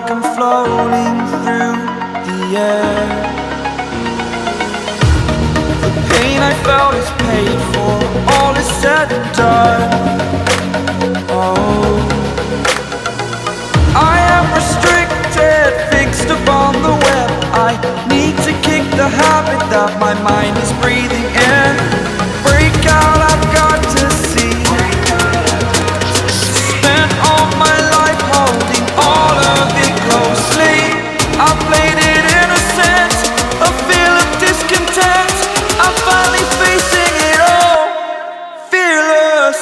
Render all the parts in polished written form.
like I'm floating through the air. The pain I felt is paid for, all is said and done. Oh, I am restricted, fixed upon the web. I need to kick the habit that my mind is breathing in. Break out, I've got to see. Spent all my life holding all of it closely. I played it innocent, a feel of discontent. I'm finally facing it all, fearless.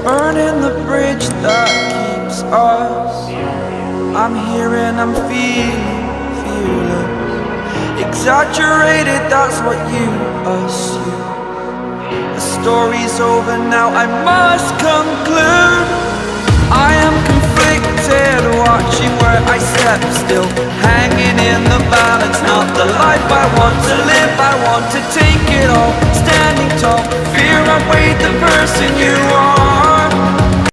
Burning the bridge that keeps us. I'm here and I'm feeling fearless. Exaggerated, that's what you assume. The story's over now, I must conclude. I am conflicted, watching where I step still, hanging in the balance. Not the life I want to live, I want to take it all. Standing tall, fear I weighed the person you are.